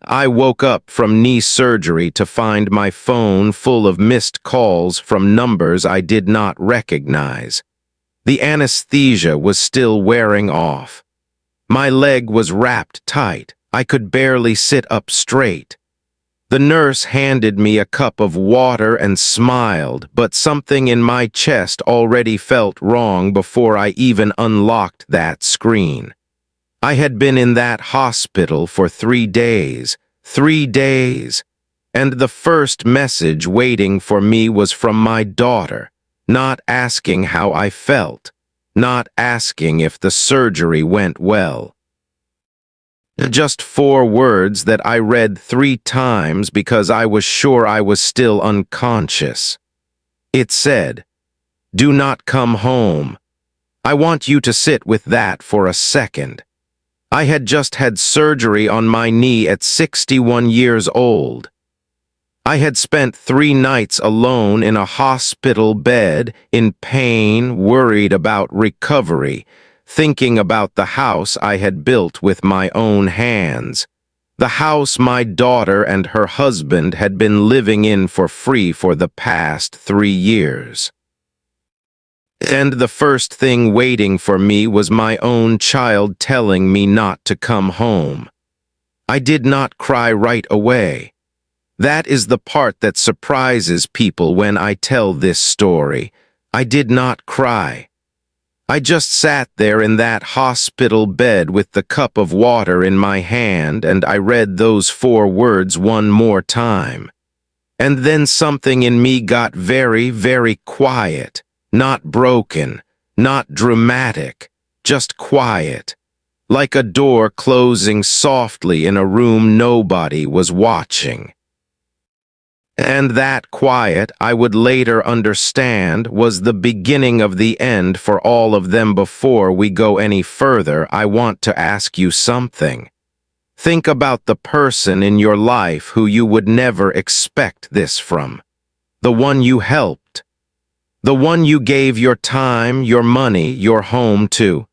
I woke up from knee surgery to find my phone full of missed calls from numbers I did not recognize. The anesthesia was still wearing off. My leg was wrapped tight. I could barely sit up straight. The nurse handed me a cup of water and smiled, but something in my chest already felt wrong before I even unlocked that screen. I had been in that hospital for 3 days, 3 days, and the first message waiting for me was from my daughter, not asking how I felt, not asking if the surgery went well. Just 4 words that I read 3 times because I was sure I was still unconscious. It said, "Do not come home. I want you to sit with that for a second." I had just had surgery on my knee at 61 years old. I had spent 3 nights alone in a hospital bed, in pain, worried about recovery, thinking about the house I had built with my own hands, the house my daughter and her husband had been living in for free for the past 3 years. And the first thing waiting for me was my own child telling me not to come home. I did not cry right away. That is the part that surprises people when I tell this story. I did not cry. I just sat there in that hospital bed with the cup of water in my hand, and I read those 4 words one more time. And then something in me got very, very quiet, not broken, not dramatic, just quiet, like a door closing softly in a room nobody was watching. And that quiet, I would later understand, was the beginning of the end for all of them. Before we go any further, I want to ask you something. Think about the person in your life who you would never expect this from. The one you helped. The one you gave your time, your money, your home to.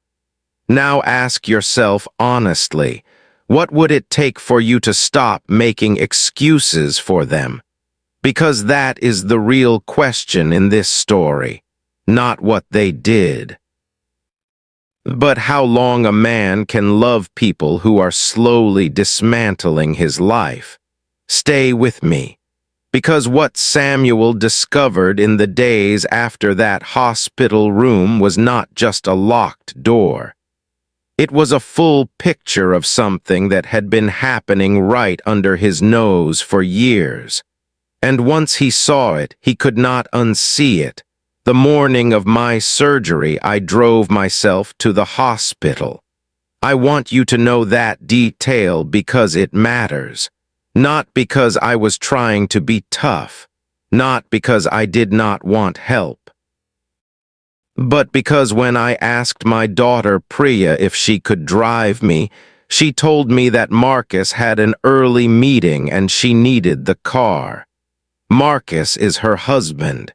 Now ask yourself honestly, what would it take for you to stop making excuses for them? Because that is the real question in this story, not what they did. But how long a man can love people who are slowly dismantling his life? Stay with me, because what Samuel discovered in the days after that hospital room was not just a locked door. It was a full picture of something that had been happening right under his nose for years. And once he saw it, he could not unsee it. The morning of my surgery, I drove myself to the hospital. I want you to know that detail because it matters. Not because I was trying to be tough. Not because I did not want help. But because when I asked my daughter Priya if she could drive me, she told me that Marcus had an early meeting and she needed the car. Marcus is her husband.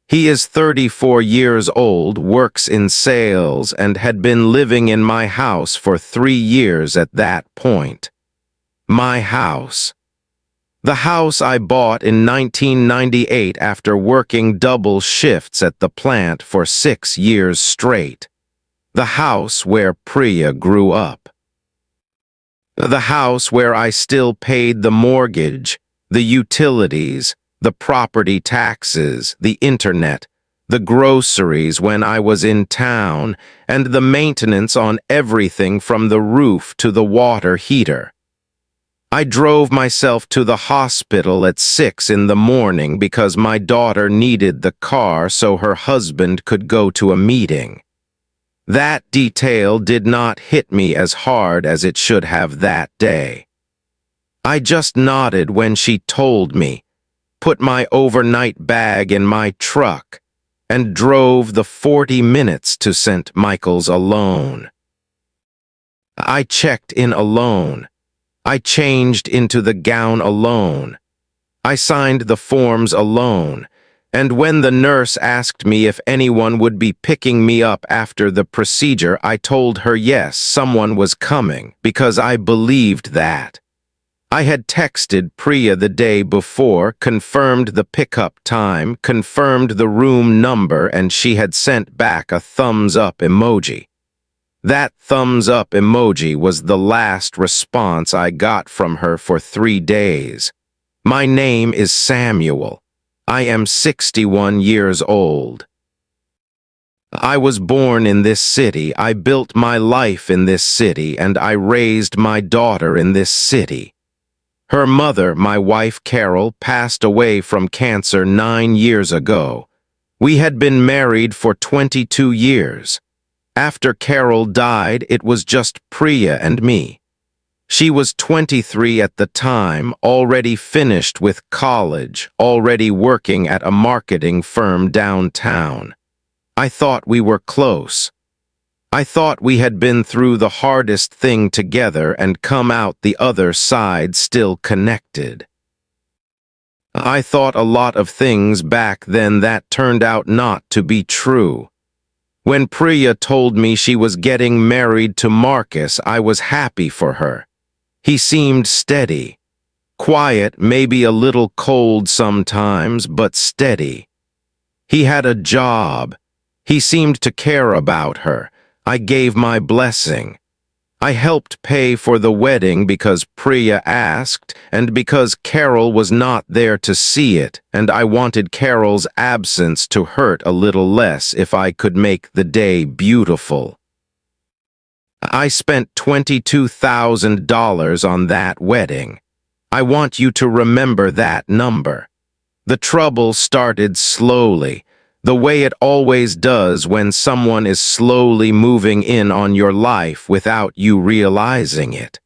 He is 34 years old, works in sales, and had been living in my house for 3 years at that point. My house. The house I bought in 1998 after working double shifts at the plant for 6 years straight. The house where Priya grew up. The house where I still paid the mortgage, the utilities, the property taxes, the internet, the groceries when I was in town, and the maintenance on everything from the roof to the water heater. I drove myself to the hospital at 6 in the morning because my daughter needed the car so her husband could go to a meeting. That detail did not hit me as hard as it should have that day. I just nodded when she told me, put my overnight bag in my truck, and drove the 40 minutes to St. Michael's alone. I checked in alone. I changed into the gown alone. I signed the forms alone, and when the nurse asked me if anyone would be picking me up after the procedure, I told her yes, someone was coming, because I believed that. I had texted Priya the day before, confirmed the pickup time, confirmed the room number, and she had sent back a thumbs up emoji. That thumbs up emoji was the last response I got from her for 3 days. My name is Samuel. I am 61 years old. I was born in this city, I built my life in this city, and I raised my daughter in this city. Her mother, my wife Carol, passed away from cancer 9 years ago. We had been married for 22 years. After Carol died, it was just Priya and me. She was 23 at the time, already finished with college, already working at a marketing firm downtown. I thought we were close. I thought we had been through the hardest thing together and come out the other side still connected. I thought a lot of things back then that turned out not to be true. When Priya told me she was getting married to Marcus, I was happy for her. He seemed steady. Quiet, maybe a little cold sometimes, but steady. He had a job. He seemed to care about her. I gave my blessing. I helped pay for the wedding because Priya asked, and because Carol was not there to see it, and I wanted Carol's absence to hurt a little less if I could make the day beautiful. I spent $22,000 on that wedding. I want you to remember that number. The trouble started slowly, the way it always does when someone is slowly moving in on your life without you realizing it.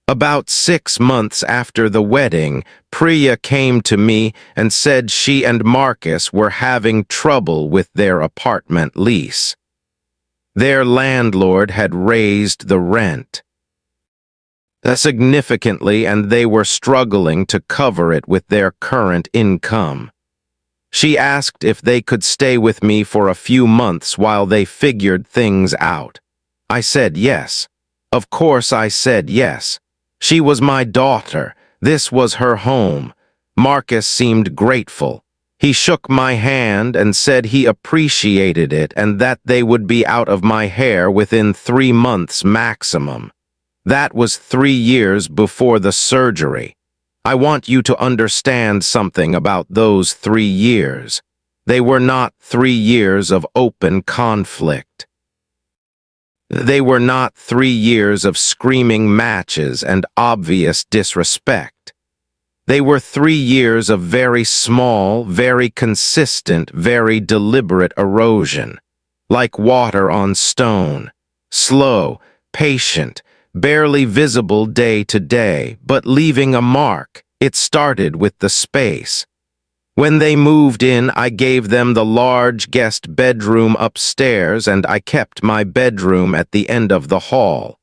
About 6 months after the wedding, Priya came to me and said she and Marcus were having trouble with their apartment lease. Their landlord had raised the rent significantly, and they were struggling to cover it with their current income. She asked if they could stay with me for a few months while they figured things out. I said yes. Of course I said yes. She was my daughter. This was her home. Marcus seemed grateful. He shook my hand and said he appreciated it and that they would be out of my hair within 3 months maximum. That was 3 years before the surgery. I want you to understand something about those 3 years. They were not 3 years of open conflict. They were not 3 years of screaming matches and obvious disrespect. They were 3 years of very small, very consistent, very deliberate erosion, like water on stone, slow, patient, barely visible day to day, but leaving a mark. It started with the space. When they moved in, I gave them the large guest bedroom upstairs, and I kept my bedroom at the end of the hall.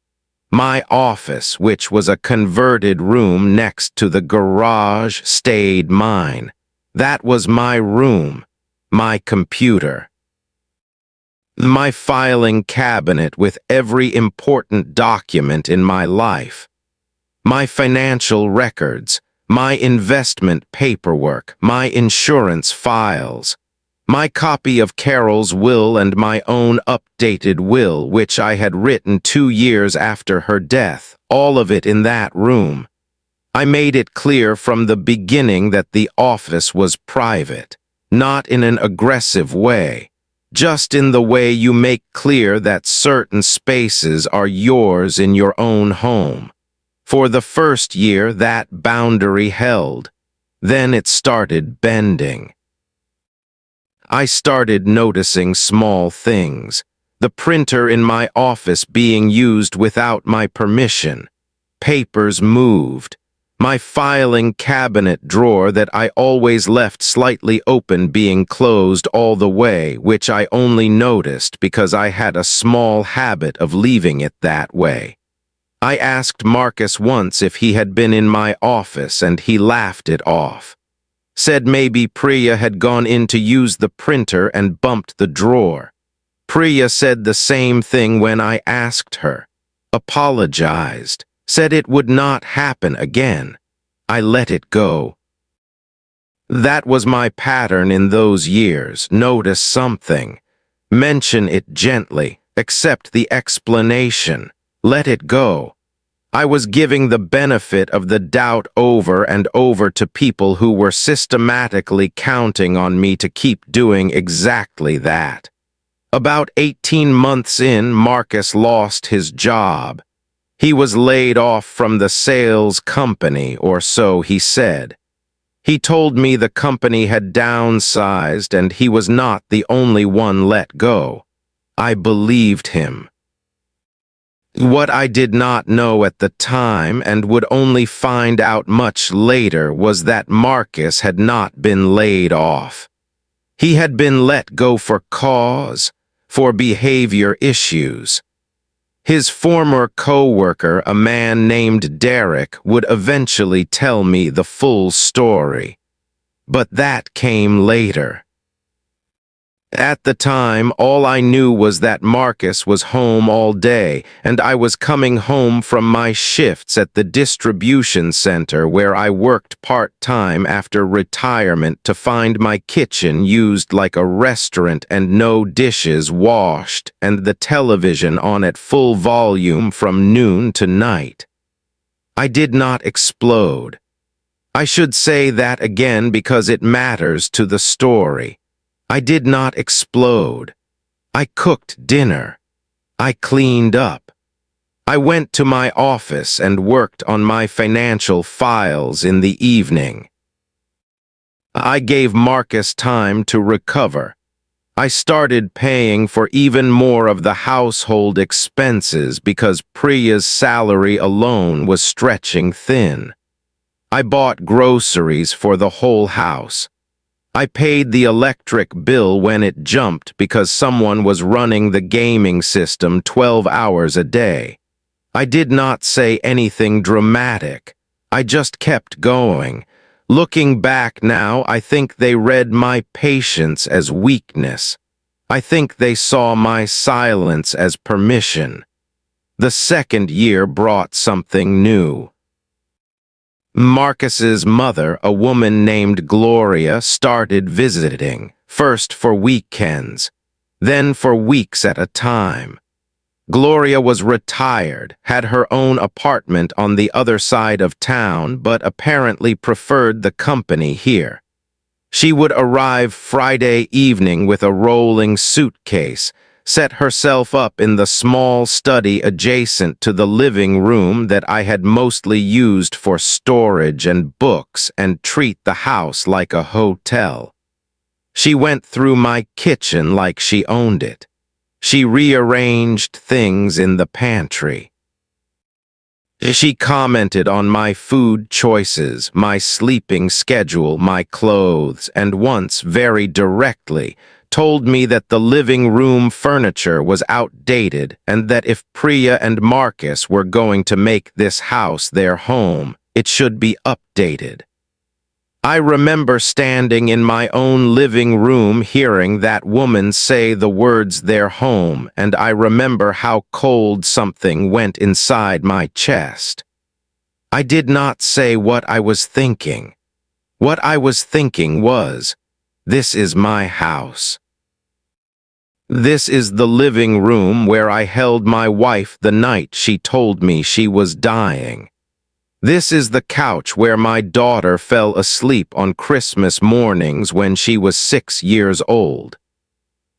My office, which was a converted room next to the garage, stayed mine. That was my room, my computer. My filing cabinet with every important document in my life. My financial records, my investment paperwork, my insurance files, my copy of Carol's will and my own updated will, which I had written 2 years after her death, all of it in that room. I made it clear from the beginning that the office was private, not in an aggressive way. Just in the way you make clear that certain spaces are yours in your own home. For the first year, that boundary held. Then it started bending. I started noticing small things. The printer in my office being used without my permission. Papers moved. My filing cabinet drawer that I always left slightly open being closed all the way, which I only noticed because I had a small habit of leaving it that way. I asked Marcus once if he had been in my office, and he laughed it off. Said maybe Priya had gone in to use the printer and bumped the drawer. Priya said the same thing when I asked her. Apologized. said it would not happen again. I let it go. That was my pattern in those years. Notice something. Mention it gently. Accept the explanation. Let it go. I was giving the benefit of the doubt over and over to people who were systematically counting on me to keep doing exactly that. About 18 months in, Marcus lost his job. He was laid off from the sales company, or so he said. He told me the company had downsized and he was not the only one let go. I believed him. What I did not know at the time and would only find out much later was that Marcus had not been laid off. He had been let go for cause, for behavior issues. His former co-worker, a man named Derek, would eventually tell me the full story. But that came later. At the time, all I knew was that Marcus was home all day, and I was coming home from my shifts at the distribution center where I worked part-time after retirement to find my kitchen used like a restaurant and no dishes washed, and the television on at full volume from noon to night. I did not explode. I should say that again because it matters to the story. I did not explode. I cooked dinner. I cleaned up. I went to my office and worked on my financial files in the evening. I gave Marcus time to recover. I started paying for even more of the household expenses because Priya's salary alone was stretching thin. I bought groceries for the whole house. I paid the electric bill when it jumped because someone was running the gaming system 12 hours a day. I did not say anything dramatic. I just kept going. Looking back now, I think they read my patience as weakness. I think they saw my silence as permission. The second year brought something new. Marcus's mother, a woman named Gloria, started visiting, first for weekends, then for weeks at a time. Gloria was retired, had her own apartment on the other side of town, but apparently preferred the company here. She would arrive Friday evening with a rolling suitcase, set herself up in the small study adjacent to the living room that I had mostly used for storage and books, and treat the house like a hotel. She went through my kitchen like she owned it. She rearranged things in the pantry. She commented on my food choices, my sleeping schedule, my clothes, and once, very directly, told me that the living room furniture was outdated and that if Priya and Marcus were going to make this house their home, it should be updated. I remember standing in my own living room hearing that woman say the words "their home," and I remember how cold something went inside my chest. I did not say what I was thinking. What I was thinking was, this is my house. This is the living room where I held my wife the night she told me she was dying. This is the couch where my daughter fell asleep on Christmas mornings when she was 6 years old.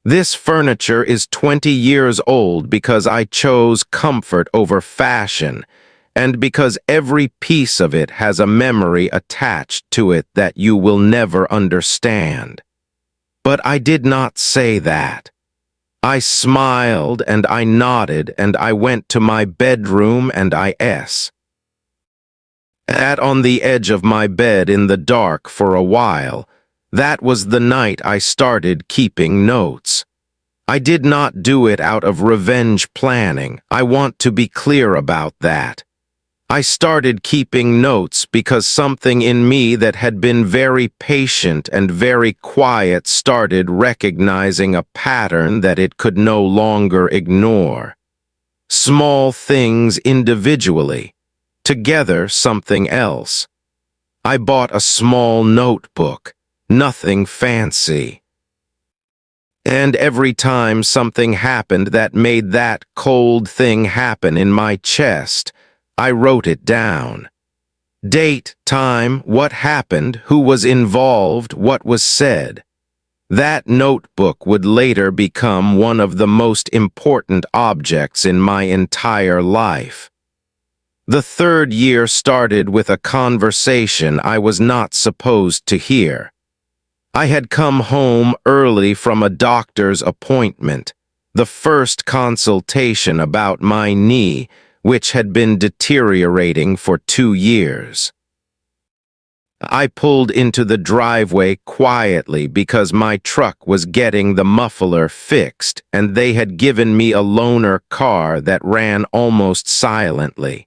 This furniture is 20 years old because I chose comfort over fashion, and because every piece of it has a memory attached to it that you will never understand. But I did not say that. I smiled and I nodded and I went to my bedroom and I sat on the edge of my bed in the dark for a while. That was the night I started keeping notes. I did not do it out of revenge planning. I want to be clear about that. I started keeping notes because something in me that had been very patient and very quiet started recognizing a pattern that it could no longer ignore. Small things individually, Together, something else. I bought a small notebook, nothing fancy. And every time something happened that made that cold thing happen in my chest, I wrote it down. Date, time, what happened, who was involved, what was said. That notebook would later become one of the most important objects in my entire life. The third year started with a conversation I was not supposed to hear. I had come home early from a doctor's appointment, the first consultation about my knee, which had been deteriorating for 2 years. I pulled into the driveway quietly because my truck was getting the muffler fixed and they had given me a loaner car that ran almost silently.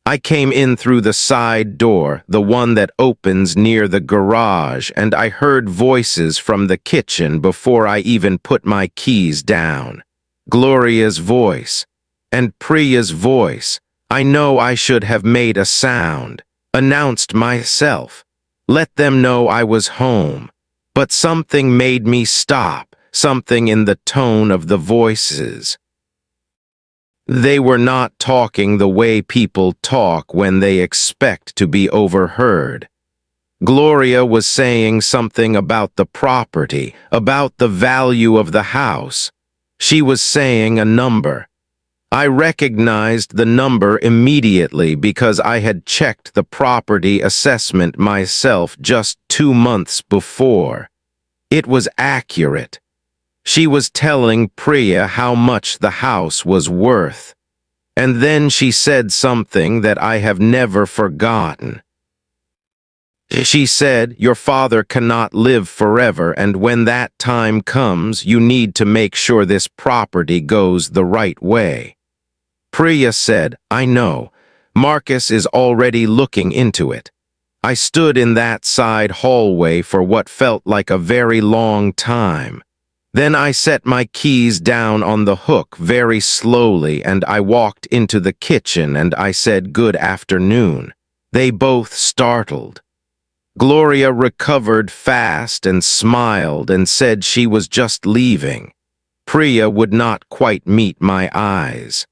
I came in through the side door, the one that opens near the garage, and I heard voices from the kitchen before I even put my keys down. Gloria's voice and Priya's voice. I know I should have made a sound, announced myself, let them know I was home. But something made me stop, something in the tone of the voices. They were not talking the way people talk when they expect to be overheard. Gloria was saying something about the property, about the value of the house. She was saying a number. I recognized the number immediately because I had checked the property assessment myself just 2 months before. It was accurate. She was telling Priya how much the house was worth. And then she said something that I have never forgotten. She said, your father cannot live forever, and when that time comes, you need to make sure this property goes the right way. Priya said, I know. Marcus is already looking into it. I stood in that side hallway for what felt like a very long time. Then I set my keys down on the hook very slowly and I walked into the kitchen and I said good afternoon. They both startled. Gloria recovered fast and smiled and said she was just leaving. Priya would not quite meet my eyes.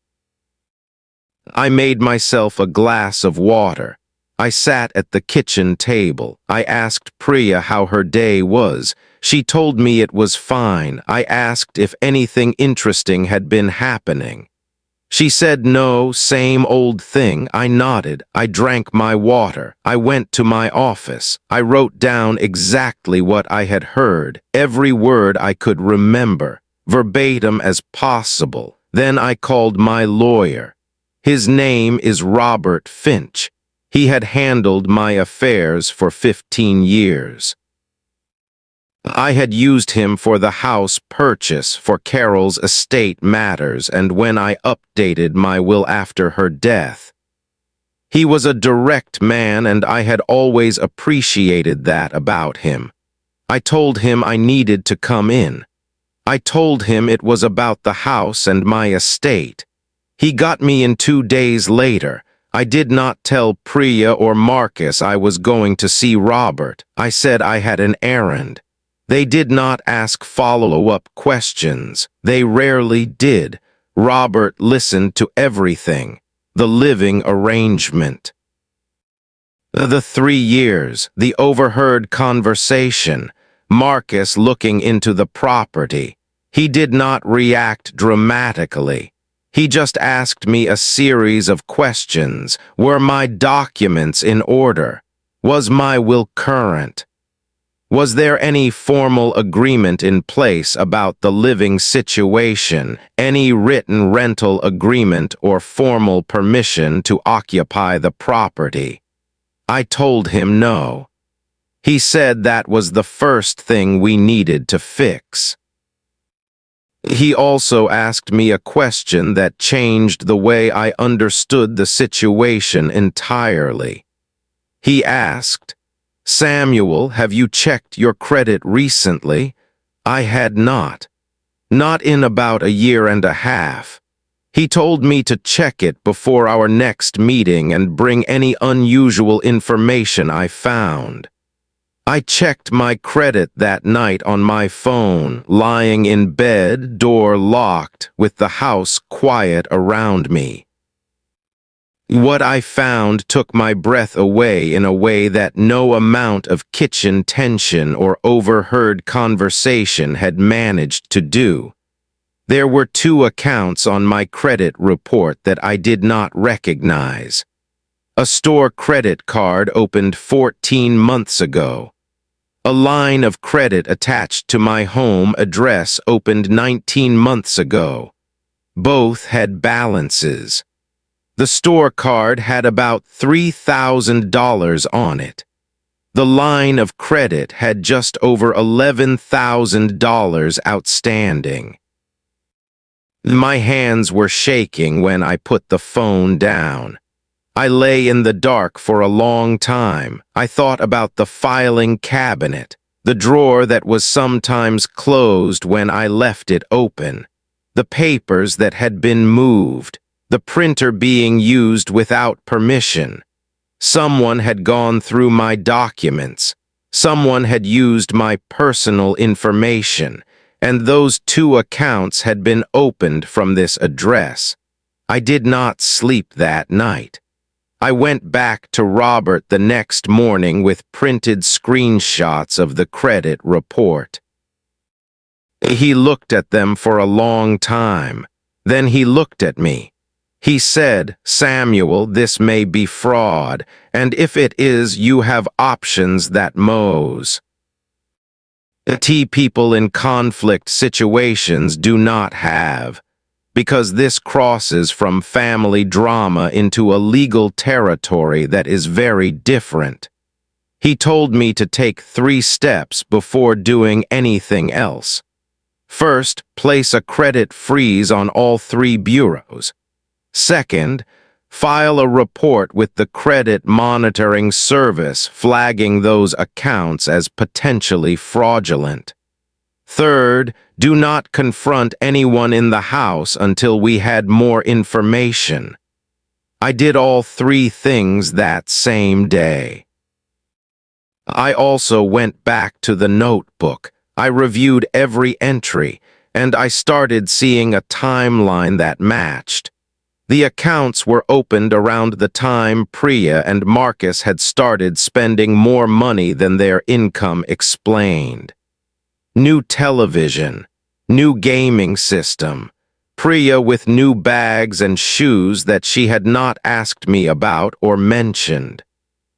I made myself a glass of water. I sat at the kitchen table. I asked Priya how her day was. She told me it was fine. I asked if anything interesting had been happening. She said no, same old thing. I nodded. I drank my water. I went to my office. I wrote down exactly what I had heard, every word I could remember, verbatim as possible. Then I called my lawyer. His name is Robert Finch. He had handled my affairs for 15 years. I had used him for the house purchase, for Carol's estate matters, and when I updated my will after her death. He was a direct man, and I had always appreciated that about him. I told him I needed to come in. I told him it was about the house and my estate. He got me in 2 days later. I did not tell Priya or Marcus I was going to see Robert. I said I had an errand. They did not ask follow-up questions. They rarely did. Robert listened to everything. The living arrangement. The 3 years, the overheard conversation, Marcus looking into the property. He did not react dramatically. He just asked me a series of questions. Were my documents in order? Was my will current? Was there any formal agreement in place about the living situation, any written rental agreement or formal permission to occupy the property? I told him no. He said that was the first thing we needed to fix. He also asked me a question that changed the way I understood the situation entirely. He asked, Samuel, have you checked your credit recently? I had not. Not in about 1.5 years. He told me to check it before our next meeting and bring any unusual information I found. I checked my credit that night on my phone, lying in bed, door locked, with the house quiet around me. What I found took my breath away in a way that no amount of kitchen tension or overheard conversation had managed to do. There were 2 accounts on my credit report that I did not recognize. A store credit card opened 14 months ago. A line of credit attached to my home address opened 19 months ago. Both had balances. The store card had about $3,000 on it. The line of credit had just over $11,000 outstanding. My hands were shaking when I put the phone down. I lay in the dark for a long time. I thought about the filing cabinet, the drawer that was sometimes closed when I left it open, the papers that had been moved, the printer being used without permission. Someone had gone through my documents. Someone had used my personal information, and those 2 accounts had been opened from this address. I did not sleep that night. I went back to Robert the next morning with printed screenshots of the credit report. He looked at them for a long time. Then he looked at me. He said, "Samuel, this may be fraud, and if it is, you have options that most people in conflict situations do not have, because this crosses from family drama into a legal territory that is very different." He told me to take 3 steps before doing anything else. First, place a credit freeze on all 3 bureaus. Second, file a report with the credit monitoring service flagging those accounts as potentially fraudulent. Third, do not confront anyone in the house until we had more information. I did all 3 things that same day. I also went back to the notebook. I reviewed every entry, and I started seeing a timeline that matched. The accounts were opened around the time Priya and Marcus had started spending more money than their income explained. New television, new gaming system, Priya with new bags and shoes that she had not asked me about or mentioned.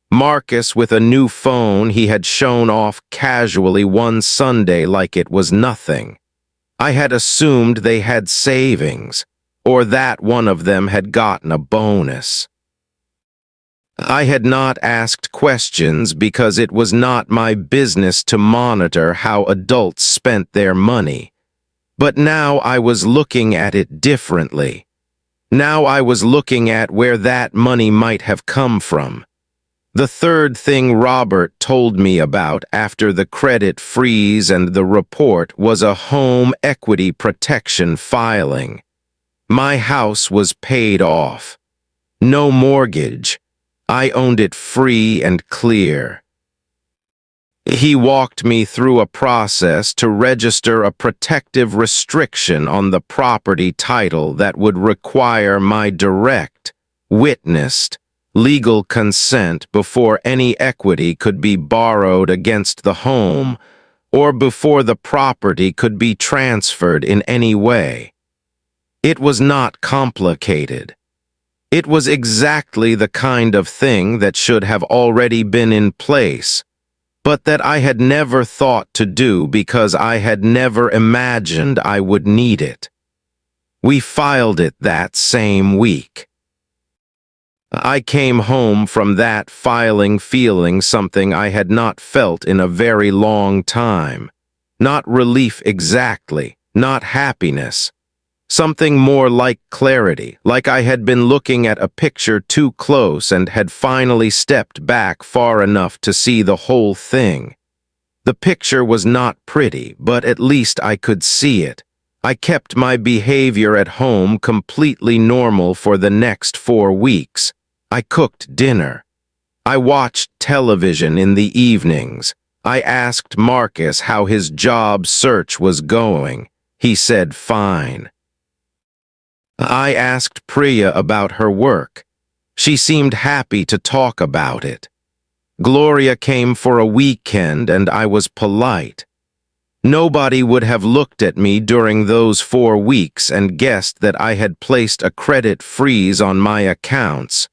Marcus with a new phone he had shown off casually one Sunday like it was nothing. I had assumed they had savings, or that one of them had gotten a bonus. I had not asked questions because it was not my business to monitor how adults spent their money. But now I was looking at it differently. Now I was looking at where that money might have come from. The third thing Robert told me about after the credit freeze and the report was a home equity protection filing. My house was paid off. No mortgage. I owned it free and clear. He walked me through a process to register a protective restriction on the property title that would require my direct, witnessed, legal consent before any equity could be borrowed against the home or before the property could be transferred in any way. It was not complicated. It was exactly the kind of thing that should have already been in place, but that I had never thought to do because I had never imagined I would need it. We filed it that same week. I came home from that filing feeling something I had not felt in a very long time. Not relief exactly, not happiness. Something more like clarity, like I had been looking at a picture too close and had finally stepped back far enough to see the whole thing. The picture was not pretty, but at least I could see it. I kept my behavior at home completely normal for the next 4 weeks. I cooked dinner. I watched television in the evenings. I asked Marcus how his job search was going. He said fine. I asked Priya about her work. She seemed happy to talk about it. Gloria came for a weekend and I was polite. Nobody would have looked at me during those 4 weeks and guessed that I had placed a credit freeze on my accounts,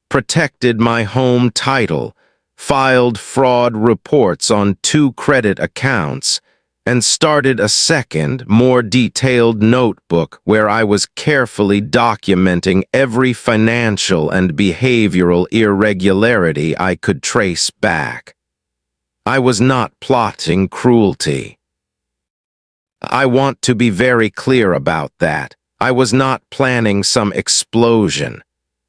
protected my home title, filed fraud reports on 2 credit accounts, and started a second, more detailed notebook where I was carefully documenting every financial and behavioral irregularity I could trace back. I was not plotting cruelty. I want to be very clear about that. I was not planning some explosion.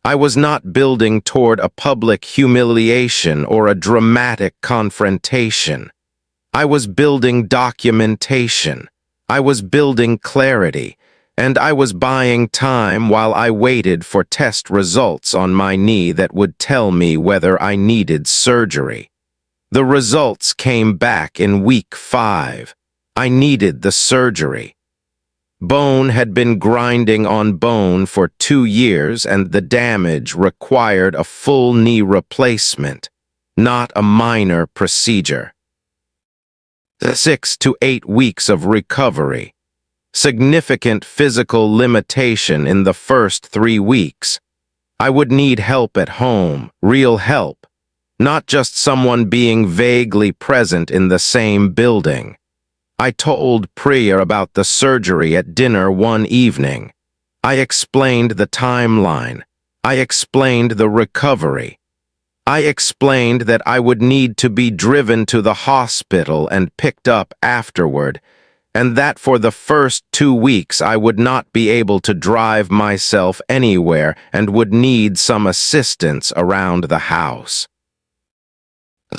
I was not building toward a public humiliation or a dramatic confrontation. I was building documentation. I was building clarity, and I was buying time while I waited for test results on my knee that would tell me whether I needed surgery. The results came back in week 5. I needed the surgery. Bone had been grinding on bone for 2 years, and the damage required a full knee replacement, not a minor procedure. 6 to 8 weeks of recovery. Significant physical limitation in the first 3 weeks. I would need help at home, real help, not just someone being vaguely present in the same building. I told Priya about the surgery at dinner one evening. I explained the timeline. I explained the recovery. I explained that I would need to be driven to the hospital and picked up afterward, and that for the first 2 weeks I would not be able to drive myself anywhere and would need some assistance around the house.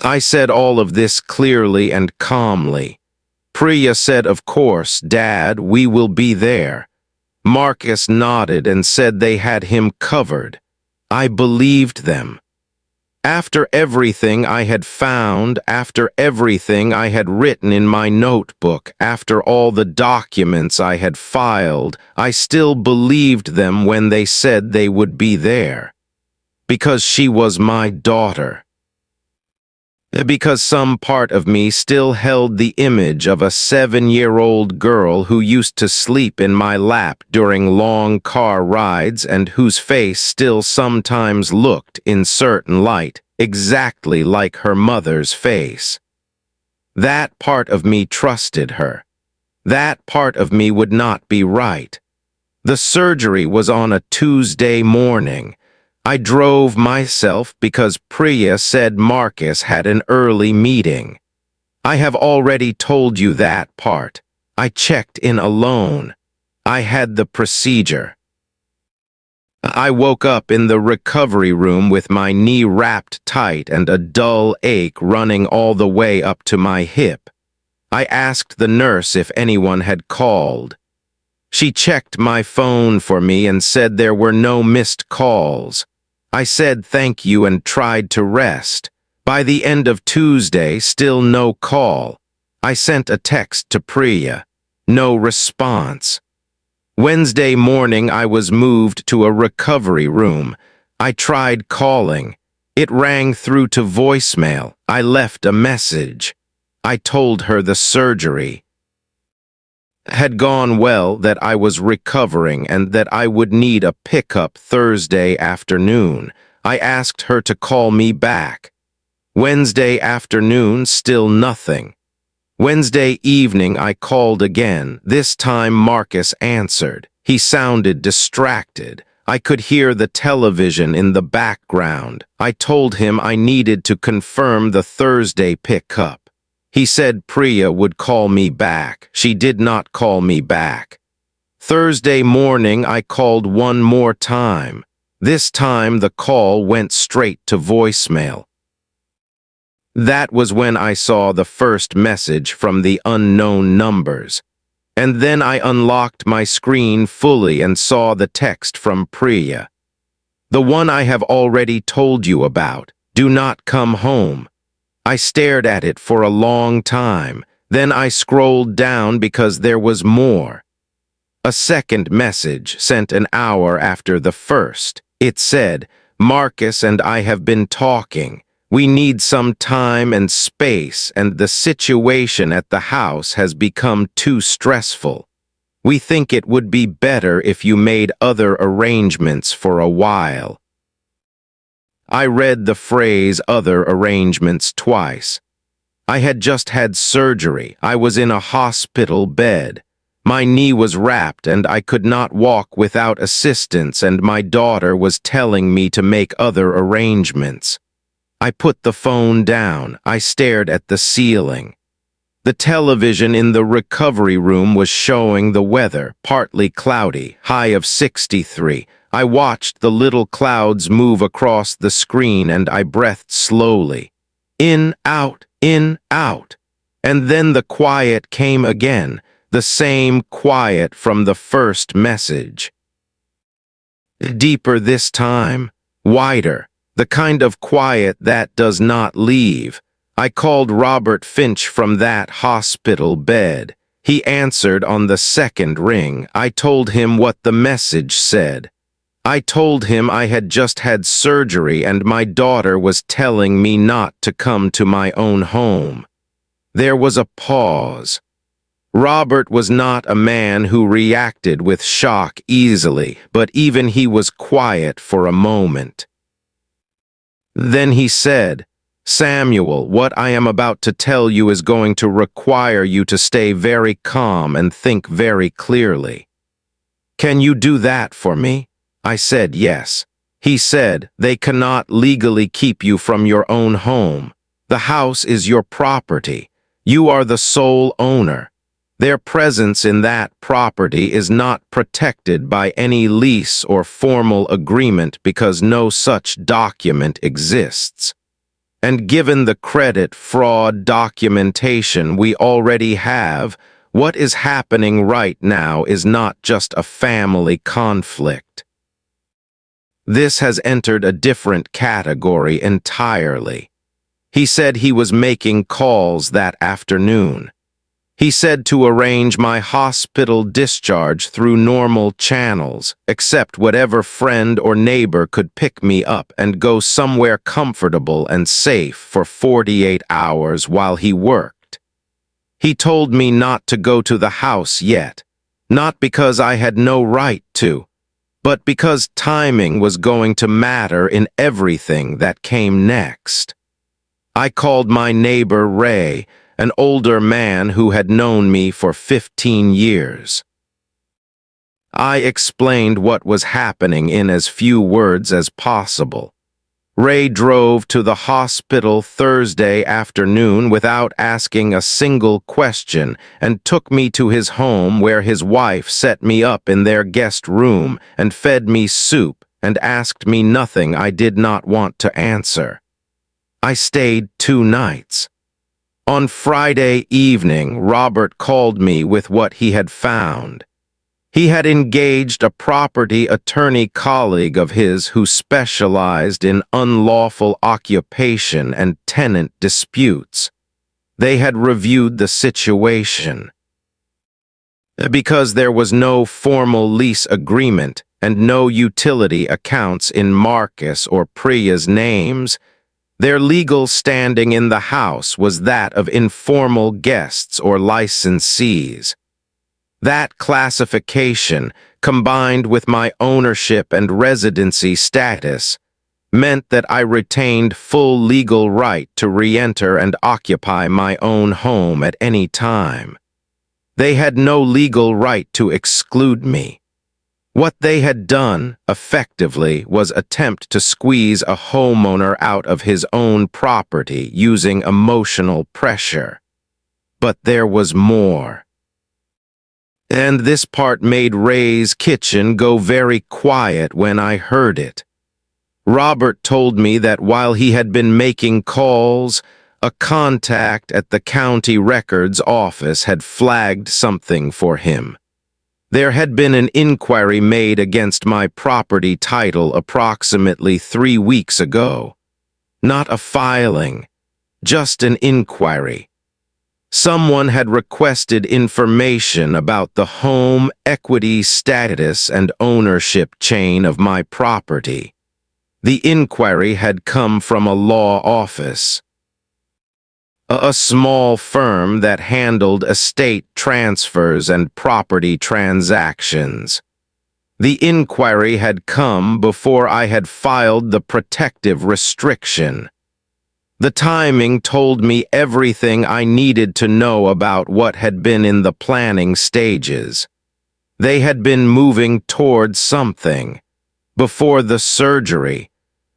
I said all of this clearly and calmly. Priya said, "Of course, Dad, we will be there." Marcus nodded and said they had him covered. I believed them. After everything I had found, after everything I had written in my notebook, after all the documents I had filed, I still believed them when they said they would be there. Because she was my daughter. Because some part of me still held the image of a 7-year-old girl who used to sleep in my lap during long car rides and whose face still sometimes looked, in certain light, exactly like her mother's face. That part of me trusted her. That part of me would not be right. The surgery was on a Tuesday morning. I drove myself because Priya said Marcus had an early meeting. I have already told you that part. I checked in alone. I had the procedure. I woke up in the recovery room with my knee wrapped tight and a dull ache running all the way up to my hip. I asked the nurse if anyone had called. She checked my phone for me and said there were no missed calls. I said thank you and tried to rest. By the end of Tuesday, still no call. I sent a text to Priya. No response. Wednesday morning, I was moved to a recovery room. I tried calling. It rang through to voicemail. I left a message. I told her the surgery had gone well, that I was recovering, and that I would need a pickup Thursday afternoon. I asked her to call me back. Wednesday afternoon, still nothing. Wednesday evening, I called again. This time Marcus answered. He sounded distracted. I could hear the television in the background. I told him I needed to confirm the Thursday pickup. He said Priya would call me back. She did not call me back. Thursday morning, I called one more time. This time, the call went straight to voicemail. That was when I saw the first message from the unknown numbers. And then I unlocked my screen fully and saw the text from Priya. The one I have already told you about. Do not come home. I stared at it for a long time. Then I scrolled down because there was more. A second message sent an hour after the first. It said, "Marcus and I have been talking. We need some time and space, and the situation at the house has become too stressful. We think it would be better if you made other arrangements for a while." I read the phrase "other arrangements" twice. I had just had surgery. I was in a hospital bed. My knee was wrapped and I could not walk without assistance, and my daughter was telling me to make other arrangements. I put the phone down. I stared at the ceiling. The television in the recovery room was showing the weather, partly cloudy, high of 63. I watched the little clouds move across the screen and I breathed slowly. In, out, in, out. And then the quiet came again, the same quiet from the first message. Deeper this time, wider, the kind of quiet that does not leave. I called Robert Finch from that hospital bed. He answered on the second ring. I told him what the message said. I told him I had just had surgery and my daughter was telling me not to come to my own home. There was a pause. Robert was not a man who reacted with shock easily, but even he was quiet for a moment. Then he said, "Samuel, what I am about to tell you is going to require you to stay very calm and think very clearly. Can you do that for me?" I said yes. He said, "They cannot legally keep you from your own home. The house is your property. You are the sole owner. Their presence in that property is not protected by any lease or formal agreement because no such document exists. And given the credit fraud documentation we already have, what is happening right now is not just a family conflict. This has entered a different category entirely." He said he was making calls that afternoon. He said to arrange my hospital discharge through normal channels, accept whatever friend or neighbor could pick me up and go somewhere comfortable and safe for 48 hours while he worked. He told me not to go to the house yet, not because I had no right to, but because timing was going to matter in everything that came next. I called my neighbor Ray, an older man who had known me for 15 years. I explained what was happening in as few words as possible. Ray drove to the hospital Thursday afternoon without asking a single question and took me to his home where his wife set me up in their guest room and fed me soup and asked me nothing I did not want to answer. I stayed 2 nights. On Friday evening, Robert called me with what he had found. He had engaged a property attorney colleague of his who specialized in unlawful occupation and tenant disputes. They had reviewed the situation. Because there was no formal lease agreement and no utility accounts in Marcus or Priya's names, their legal standing in the house was that of informal guests or licensees. That classification, combined with my ownership and residency status, meant that I retained full legal right to re-enter and occupy my own home at any time. They had no legal right to exclude me. What they had done, effectively, was attempt to squeeze a homeowner out of his own property using emotional pressure. But there was more. And this part made Ray's kitchen go very quiet when I heard it. Robert told me that while he had been making calls, A contact at the county records office had flagged something for him. There had been an inquiry made against my property title approximately 3 weeks ago. Not a filing, just an inquiry. Someone had requested information about the home equity status and ownership chain of my property. The inquiry had come from a law office, a small firm that handled estate transfers and property transactions. The inquiry had come before I had filed the protective restriction. The timing told me everything I needed to know about what had been in the planning stages. They had been moving toward something. Before the surgery,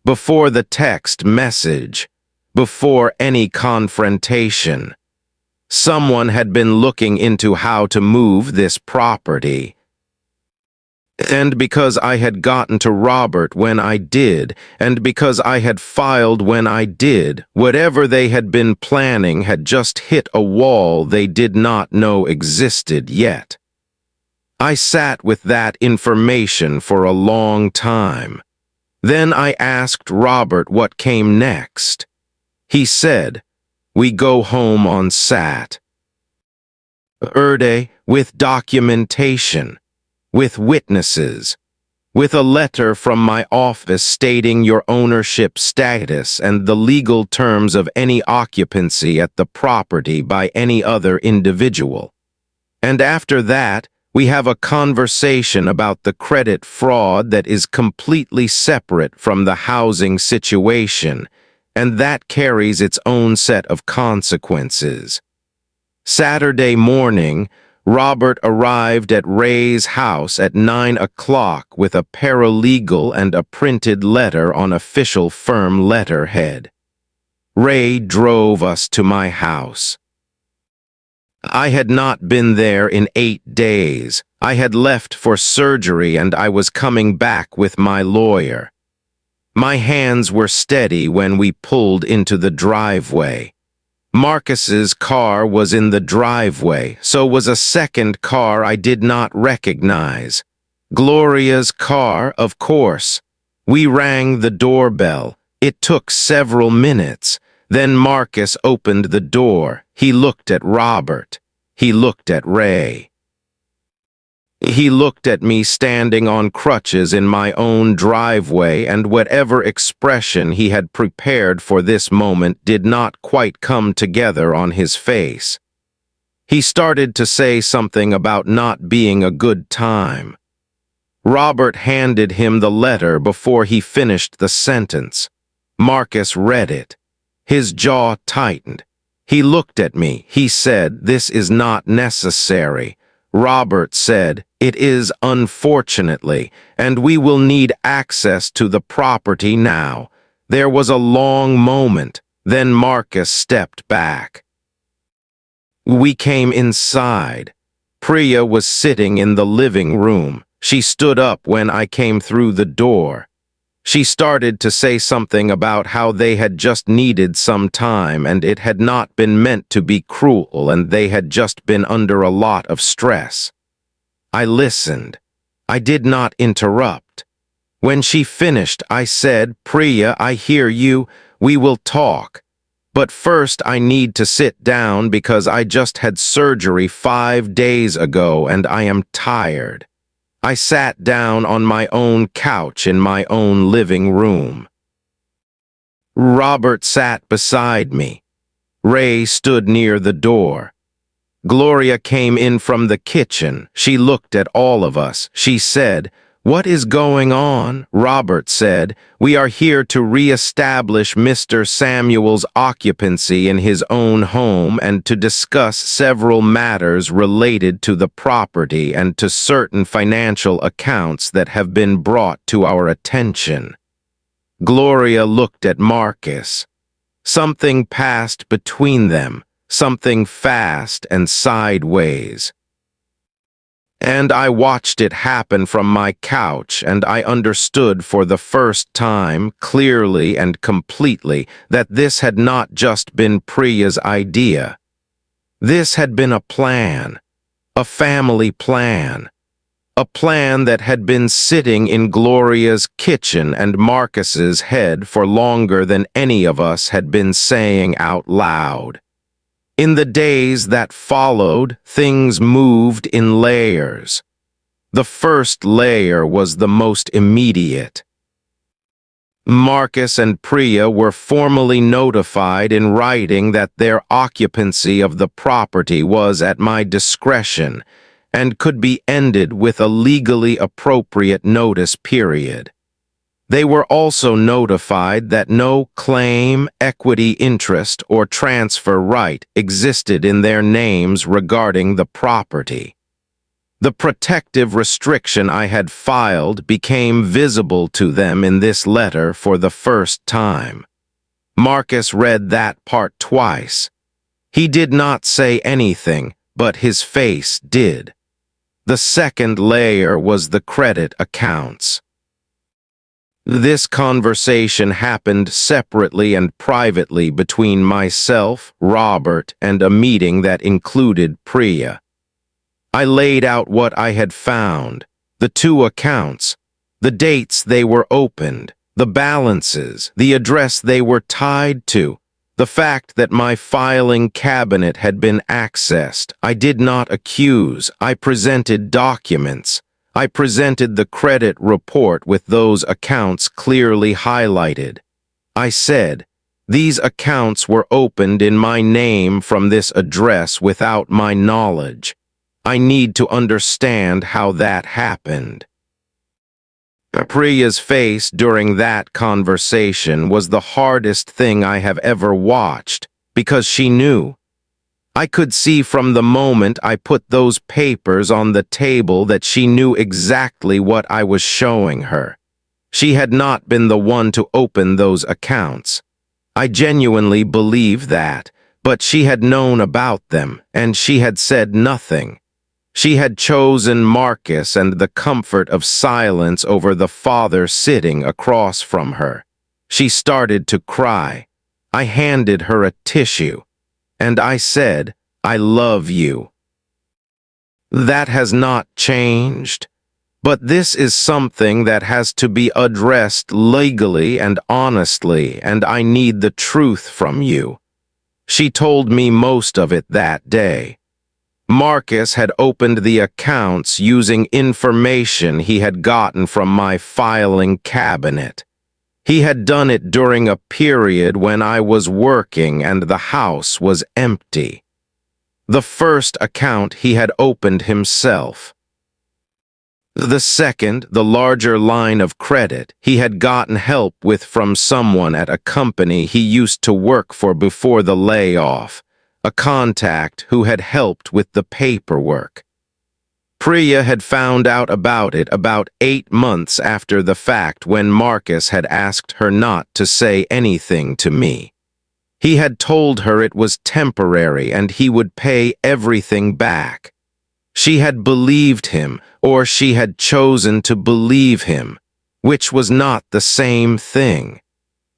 before the text message, before any confrontation. Someone had been looking into how to move this property. And because I had gotten to Robert when I did, and because I had filed when I did, whatever they had been planning had just hit a wall they did not know existed yet. I sat with that information for a long time. Then I asked Robert what came next. He said, "We go home on Sat. Erde, with documentation, with witnesses, with a letter from my office stating your ownership status and the legal terms of any occupancy at the property by any other individual. And after that, we have a conversation about the credit fraud that is completely separate from the housing situation, and that carries its own set of consequences." Saturday morning, Robert arrived at Ray's house at 9 o'clock with a paralegal and a printed letter on official firm letterhead. Ray drove us to my house. I had not been there in 8 days. I had left for surgery and I was coming back with my lawyer. My hands were steady when we pulled into the driveway. Marcus's car was in the driveway, so was a second car I did not recognize. Gloria's car, of course. We rang the doorbell. It took several minutes. Then Marcus opened the door. He looked at Robert. He looked at Ray. He looked at me standing on crutches in my own driveway, and whatever expression he had prepared for this moment did not quite come together on his face. He started to say something about not being a good time. Robert handed him the letter before he finished the sentence. Marcus read it. His jaw tightened. He looked at me. He said, "This is not necessary." Robert said, "It is, unfortunately, and we will need access to the property now." There was a long moment. Then Marcus stepped back. We came inside. Priya was sitting in the living room. She stood up when I came through the door. She started to say something about how they had just needed some time and it had not been meant to be cruel and they had just been under a lot of stress. I listened. I did not interrupt. When she finished, I said, "Priya, I hear you. We will talk. But first I need to sit down because I just had surgery 5 days ago and I am tired." I sat down on my own couch in my own living room. Robert sat beside me. Ray stood near the door. Gloria came in from the kitchen. She looked at all of us. She said, "What is going on?" Robert said, "We are here to re-establish Mr. Samuel's occupancy in his own home and to discuss several matters related to the property and to certain financial accounts that have been brought to our attention." Gloria looked at Marcus. Something passed between them, something fast and sideways. And I watched it happen from my couch, and I understood for the first time, clearly and completely, that this had not just been Priya's idea. This had been a plan, a family plan, a plan that had been sitting in Gloria's kitchen and Marcus's head for longer than any of us had been saying out loud. In the days that followed, things moved in layers. The first layer was the most immediate. Marcus and Priya were formally notified in writing that their occupancy of the property was at my discretion and could be ended with a legally appropriate notice period. They were also notified that no claim, equity interest, or transfer right existed in their names regarding the property. The protective restriction I had filed became visible to them in this letter for the first time. Marcus read that part twice. He did not say anything, but his face did. The second layer was the credit accounts. This conversation happened separately and privately between myself, Robert, and a meeting that included Priya. I laid out what I had found, the two accounts, the dates they were opened, the balances, the address they were tied to, the fact that my filing cabinet had been accessed. I did not accuse, I presented documents. I presented the credit report with those accounts clearly highlighted. I said, these accounts were opened in my name from this address without my knowledge. I need to understand how that happened. Priya's face during that conversation was the hardest thing I have ever watched, because she knew. I could see from the moment I put those papers on the table that she knew exactly what I was showing her. She had not been the one to open those accounts. I genuinely believe that, but she had known about them, and she had said nothing. She had chosen Marcus and the comfort of silence over the father sitting across from her. She started to cry. I handed her a tissue. And I said, I love you. That has not changed, but this is something that has to be addressed legally and honestly, and I need the truth from you. She told me most of it that day. Marcus had opened the accounts using information he had gotten from my filing cabinet. He had done it during a period when I was working and the house was empty. The first account he had opened himself. The second, the larger line of credit, he had gotten help with from someone at a company he used to work for before the layoff, a contact who had helped with the paperwork. Priya had found out about it about 8 months after the fact when Marcus had asked her not to say anything to me. He had told her it was temporary and he would pay everything back. She had believed him, or she had chosen to believe him, which was not the same thing.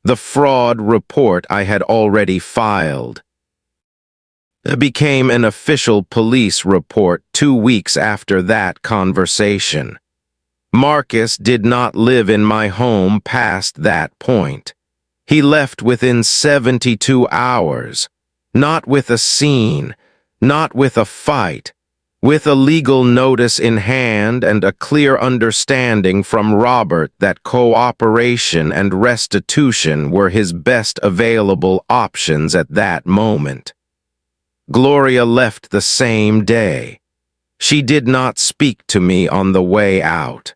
The fraud report I had already filed became an official police report 2 weeks after that conversation. Marcus did not live in my home past that point. He left within 72 hours, not with a scene, not with a fight, with a legal notice in hand and a clear understanding from Robert that cooperation and restitution were his best available options at that moment. Gloria left the same day. She did not speak to me on the way out.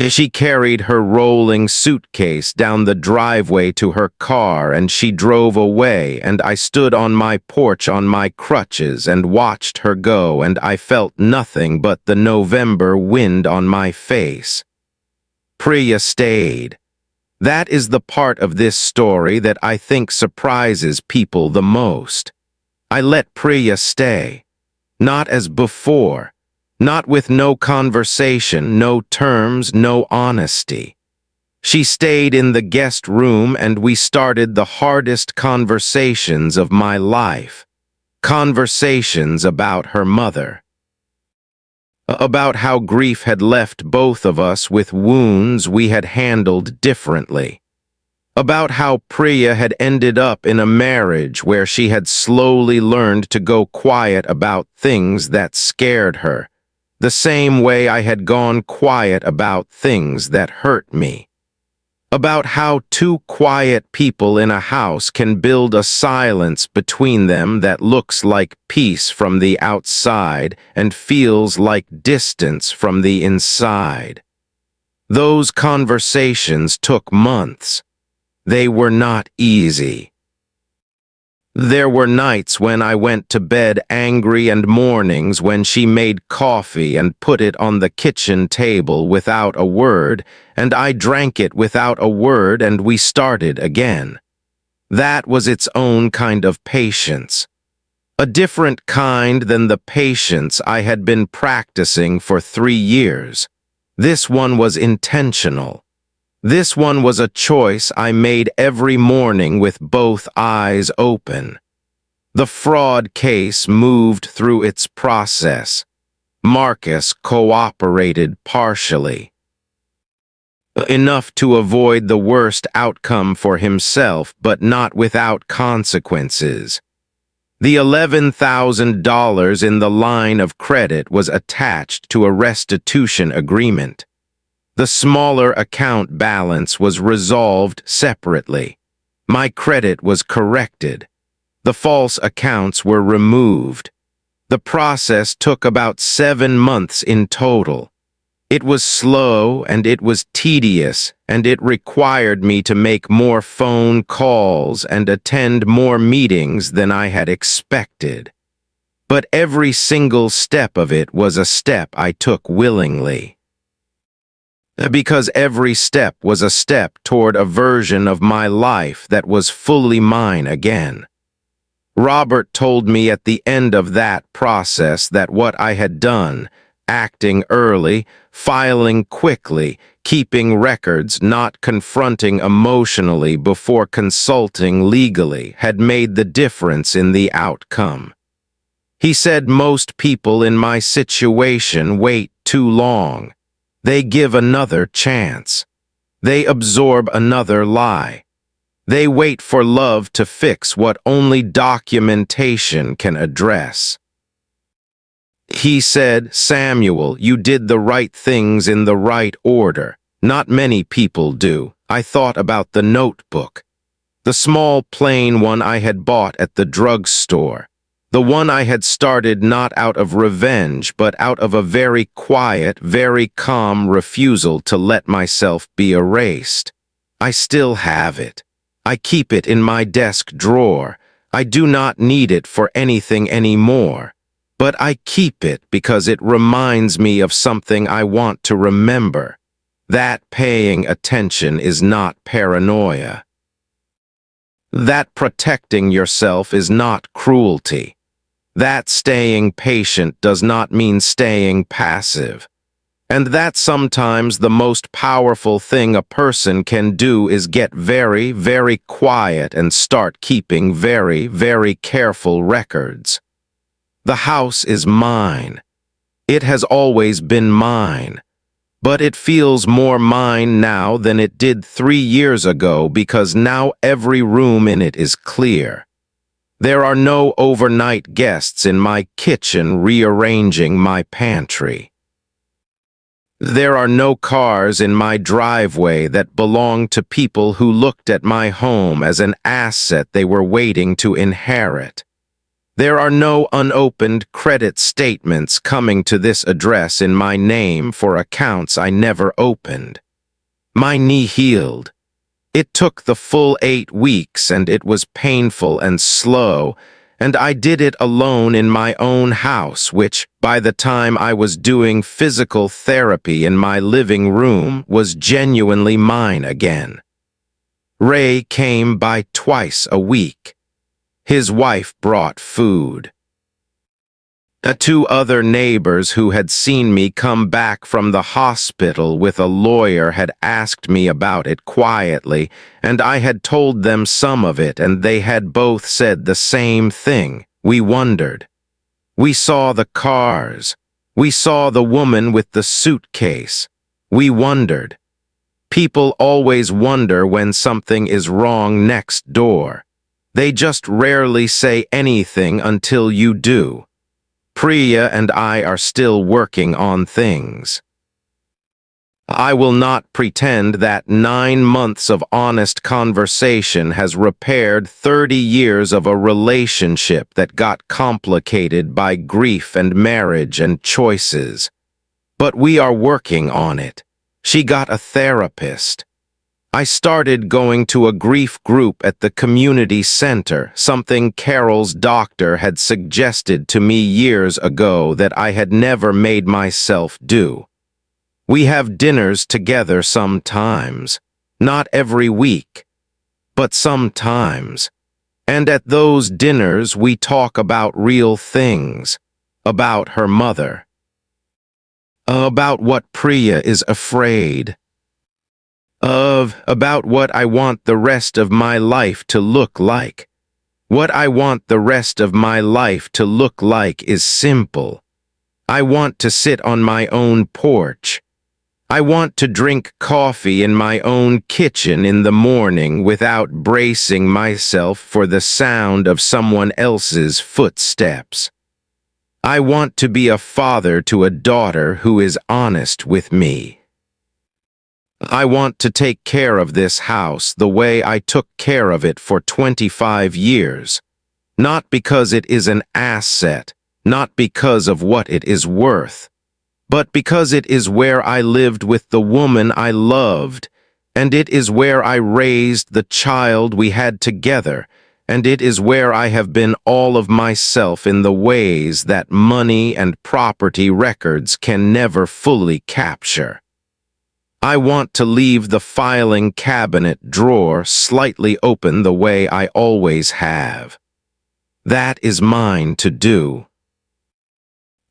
She carried her rolling suitcase down the driveway to her car and she drove away, and I stood on my porch on my crutches and watched her go, and I felt nothing but the November wind on my face. Priya stayed. That is the part of this story that I think surprises people the most. I let Priya stay, not as before, Not with no conversation, no terms, no honesty. She stayed in the guest room and we started the hardest conversations of my life. Conversations about her mother. About how grief had left both of us with wounds we had handled differently. About how Priya had ended up in a marriage where she had slowly learned to go quiet about things that scared her, the same way I had gone quiet about things that hurt me. About how two quiet people in a house can build a silence between them that looks like peace from the outside and feels like distance from the inside. Those conversations took months. They were not easy. There were nights when I went to bed angry and mornings when she made coffee and put it on the kitchen table without a word, and I drank it without a word and we started again. That was its own kind of patience. A different kind than the patience I had been practicing for 3 years. This one was intentional. This one was a choice I made every morning with both eyes open. The fraud case moved through its process. Marcus cooperated partially. Enough to avoid the worst outcome for himself, but not without consequences. The $11,000 in the line of credit was attached to a restitution agreement. The smaller account balance was resolved separately. My credit was corrected. The false accounts were removed. The process took about 7 months in total. It was slow and it was tedious, and it required me to make more phone calls and attend more meetings than I had expected. But every single step of it was a step I took willingly. Because every step was a step toward a version of my life that was fully mine again. Robert told me at the end of that process that what I had done, acting early, filing quickly, keeping records, not confronting emotionally before consulting legally, had made the difference in the outcome. He said most people in my situation wait too long. They give another chance. They absorb another lie. They wait for love to fix what only documentation can address. He said, "Samuel, you did the right things in the right order. Not many people do." I thought about the notebook. The small plain one I had bought at the drugstore. The one I had started not out of revenge, but out of a very quiet, very calm refusal to let myself be erased. I still have it. I keep it in my desk drawer. I do not need it for anything anymore. But I keep it because it reminds me of something I want to remember. That paying attention is not paranoia. That protecting yourself is not cruelty. That staying patient does not mean staying passive. And that sometimes the most powerful thing a person can do is get very, very quiet and start keeping very, very careful records. The house is mine. It has always been mine. But it feels more mine now than it did 3 years ago because now every room in it is clear. There are no overnight guests in my kitchen rearranging my pantry. There are no cars in my driveway that belong to people who looked at my home as an asset they were waiting to inherit. There are no unopened credit statements coming to this address in my name for accounts I never opened. My knee healed. It took the full 8 weeks and it was painful and slow, and I did it alone in my own house, which, by the time I was doing physical therapy in my living room, was genuinely mine again. Ray came by twice a week. His wife brought food. Two other neighbors who had seen me come back from the hospital with a lawyer had asked me about it quietly, and I had told them some of it, and they had both said the same thing. We wondered. We saw the cars. We saw the woman with the suitcase. We wondered. People always wonder when something is wrong next door. They just rarely say anything until you do. Priya and I are still working on things. I will not pretend that 9 months of honest conversation has repaired 30 years of a relationship that got complicated by grief and marriage and choices. But we are working on it. She got a therapist. I started going to a grief group at the community center, something Carol's doctor had suggested to me years ago that I had never made myself do. We have dinners together sometimes, not every week, but sometimes. And at those dinners we talk about real things, about her mother, about what Priya is afraid of, about what I want the rest of my life to look like. What I want the rest of my life to look like is simple. I want to sit on my own porch. I want to drink coffee in my own kitchen in the morning without bracing myself for the sound of someone else's footsteps. I want to be a father to a daughter who is honest with me. I want to take care of this house the way I took care of it for 25 years. Not because it is an asset, not because of what it is worth, but because it is where I lived with the woman I loved, and it is where I raised the child we had together, and it is where I have been all of myself in the ways that money and property records can never fully capture. I want to leave the filing cabinet drawer slightly open the way I always have. That is mine to do.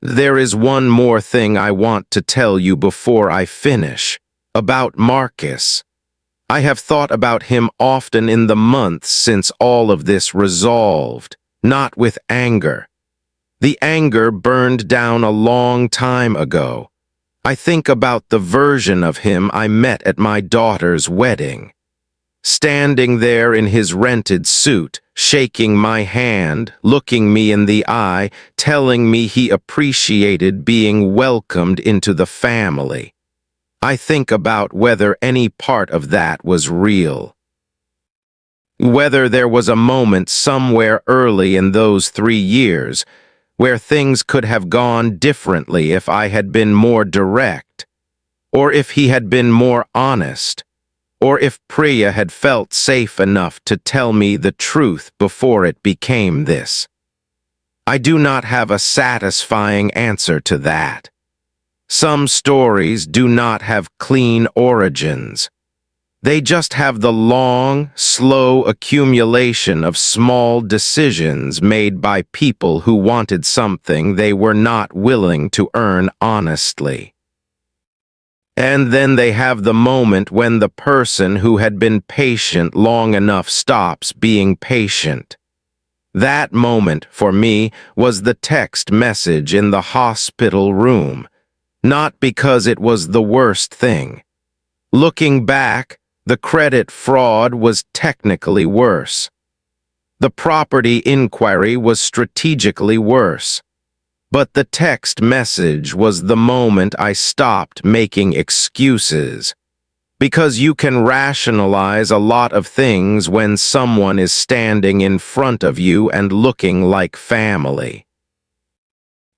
There is one more thing I want to tell you before I finish, about Marcus. I have thought about him often in the months since all of this resolved, not with anger. The anger burned down a long time ago. I think about the version of him I met at my daughter's wedding. Standing there in his rented suit, shaking my hand, looking me in the eye, telling me he appreciated being welcomed into the family. I think about whether any part of that was real. Whether there was a moment somewhere early in those 3 years where things could have gone differently if I had been more direct, or if he had been more honest, or if Priya had felt safe enough to tell me the truth before it became this. I do not have a satisfying answer to that. Some stories do not have clean origins. They just have the long, slow accumulation of small decisions made by people who wanted something they were not willing to earn honestly. And then they have the moment when the person who had been patient long enough stops being patient. That moment, for me, was the text message in the hospital room, not because it was the worst thing. Looking back, the credit fraud was technically worse. The property inquiry was strategically worse. But the text message was the moment I stopped making excuses. Because you can rationalize a lot of things when someone is standing in front of you and looking like family.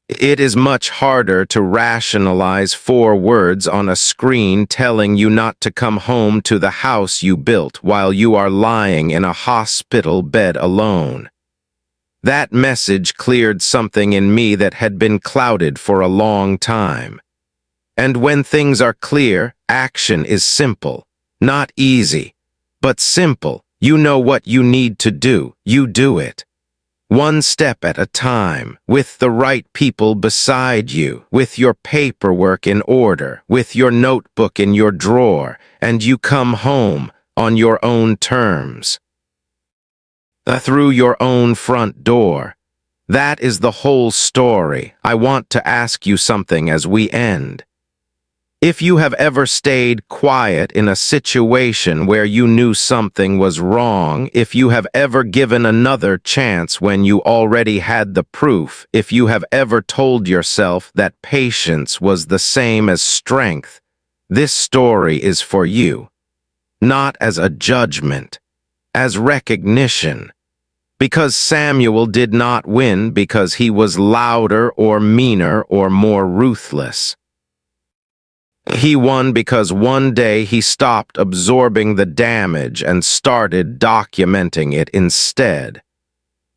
It is much harder to rationalize 4 words on a screen telling you not to come home to the house you built while you are lying in a hospital bed alone. That message cleared something in me that had been clouded for a long time. And when things are clear, action is simple. Not easy, but simple. You know what you need to do, you do it. one step at a time, with the right people beside you, with your paperwork in order, with your notebook in your drawer, and you come home on your own terms. Through your own front door. That is the whole story. I want to ask you something as we end. If you have ever stayed quiet in a situation where you knew something was wrong, if you have ever given another chance when you already had the proof, if you have ever told yourself that patience was the same as strength, this story is for you. Not as a judgment, as recognition. Because Samuel did not win because he was louder or meaner or more ruthless. He won because one day he stopped absorbing the damage and started documenting it instead.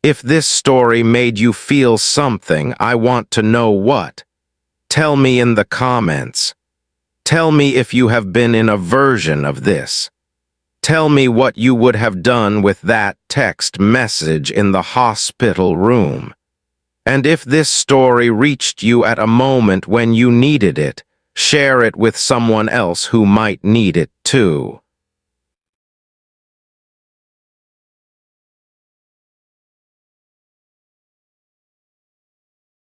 If this story made you feel something, I want to know what. Tell me in the comments. Tell me if you have been in a version of this. Tell me what you would have done with that text message in the hospital room. And if this story reached you at a moment when you needed it, share it with someone else who might need it too.